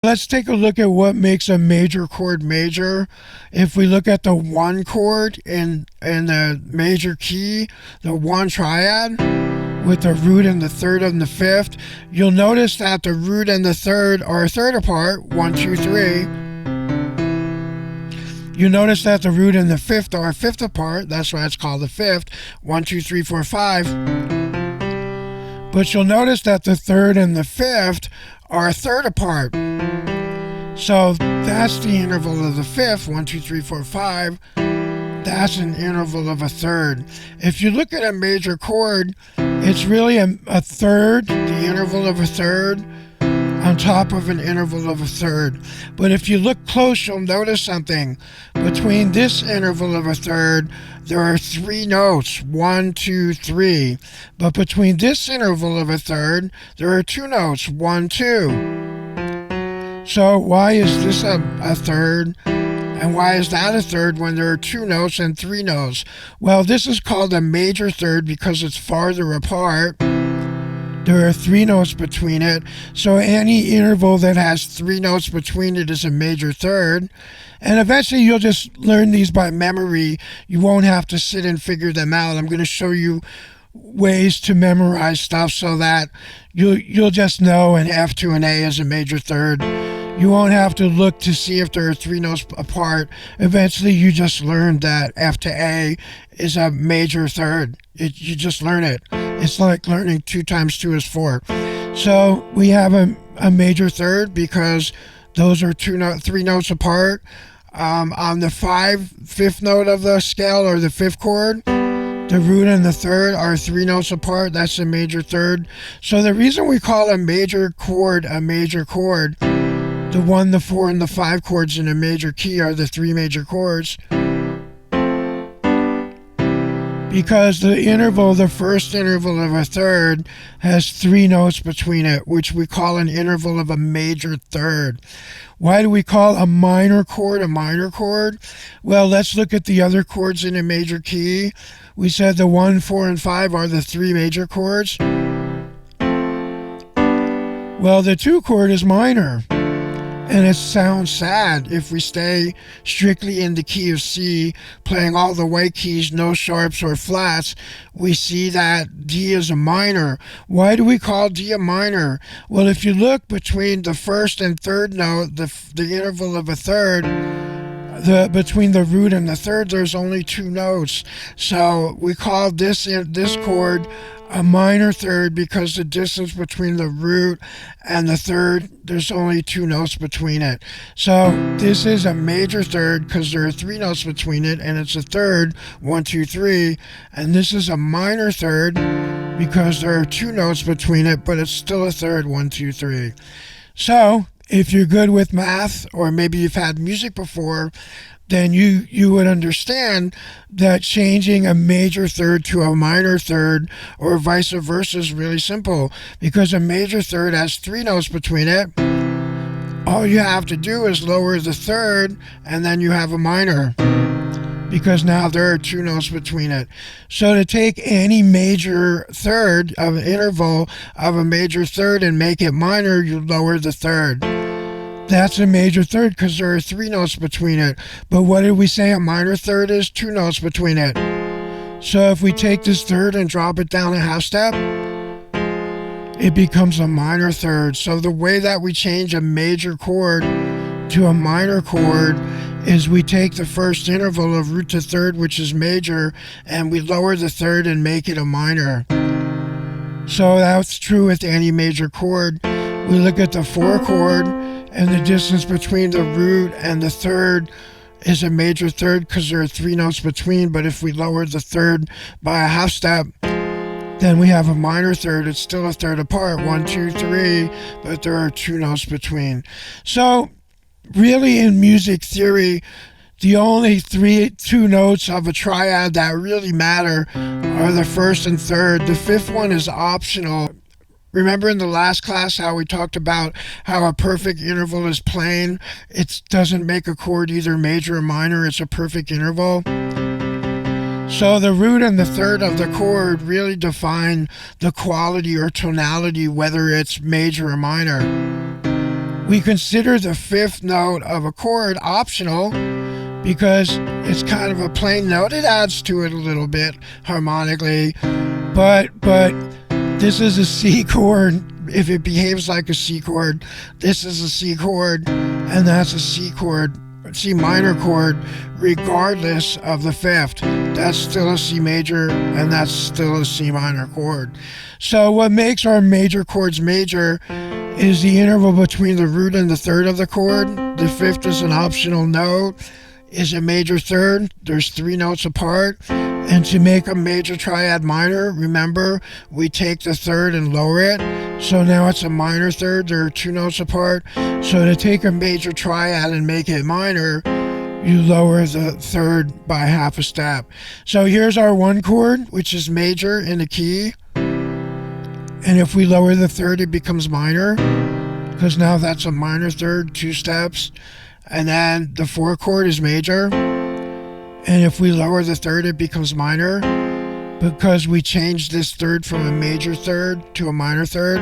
Let's take a look at what makes a major chord major. If we look at the one chord in the major key, the one triad, with the root and the third and the fifth, you'll notice that the root and the third are a third apart, 1, 2, 3. You notice that the root and the fifth are a fifth apart, that's why it's called the fifth, 1, 2, 3, 4, 5. But you'll notice that the third and the fifth are a third apart. So that's the interval of the fifth, 1, 2, 3, 4, 5. That's an interval of a third. If you look at a major chord, it's really a third, the interval of a third, on top of an interval of a third. But if you look close, you'll notice something. Between this interval of a third, there are 3 notes, 1, 2, 3. But between this interval of a third, there are 2 notes, 1, 2. So why is this a third? And why is that a third when there are 2 notes and 3 notes? Well, this is called a major third because it's farther apart. There are 3 notes between it, so any interval that has 3 notes between it is a major third. And eventually you'll just learn these by memory. You won't have to sit and figure them out. I'm going to show you ways to memorize stuff so that you'll just know an F to an A is a major third. You won't have to look to see if there are 3 notes apart. Eventually you just learn that F to A is a major third. You just learn it. It's like learning 2 times 2 is 4. So we have a major third because those are 3 notes apart. On the fifth note of the scale, or the fifth chord, the root and the third are 3 notes apart. That's a major third. So the reason we call a major chord, the 1, the 4, and the 5 chords in a major key are the 3 major chords, because the first interval of a third has 3 notes between it, which we call an interval of a major third. Why do we call a minor chord a minor chord? Well, let's look at the other chords in a major key. We said the 1, 4, and 5 are the 3 major chords. Well, the 2 chord is minor. And it sounds sad if we stay strictly in the key of C, playing all the white keys, no sharps or flats. We see that D is a minor. Why do we call D a minor? Well, if you look between the first and third note, the interval of a third, between the root and the third, there's only 2 notes. So we call this chord a minor third because the distance between the root and the third, there's only 2 notes between it. So this is a major third because there are 3 notes between it, and it's a third, 1, 2, 3. And this is a minor third because there are 2 notes between it, but it's still a third, 1, 2, 3. So if you're good with math, or maybe you've had music before, then you would understand that changing a major third to a minor third, or vice versa, is really simple, because a major third has 3 notes between it. All you have to do is lower the third, and then you have a minor, because now there are 2 notes between it. So to take any major third of an interval of a major third and make it minor, you lower the third. That's a major third because there are 3 notes between it. But what did we say a minor third is? 2 notes between it. So if we take this third and drop it down a half step, it becomes a minor third. So the way that we change a major chord to a minor chord is we take the first interval of root to third, which is major, and we lower the third and make it a minor. So that's true with any major chord. We look at the 4 chord, and the distance between the root and the third is a major third because there are 3 notes between, but if we lower the third by a half step, then we have a minor third. It's still a third apart, 1, 2, 3, but there are 2 notes between. So really in music theory, the only 2 notes of a triad that really matter are the first and third. The fifth one is optional. Remember in the last class how we talked about how a perfect interval is plain? It doesn't make a chord either major or minor. It's a perfect interval. So the root and the third of the chord really define the quality or tonality, whether it's major or minor. We consider the fifth note of a chord optional because it's kind of a plain note. It adds to it a little bit harmonically, but this is a C chord. If it behaves like a C chord, this is a C chord, and that's a C chord, C minor chord, regardless of the fifth. That's still a C major, and that's still a C minor chord. So what makes our major chords major is the interval between the root and the third of the chord. The fifth is an optional note, is a major third. There's 3 notes apart. And to make a major triad minor, remember, we take the third and lower it. So now it's a minor third. There are 2 notes apart. So to take a major triad and make it minor, you lower the third by half a step. So here's our 1 chord, which is major in the key. And if we lower the third, it becomes minor, because now that's a minor third, 2 steps. And then the 4 chord is major. And if we lower the third, it becomes minor, because we changed this third from a major third to a minor third.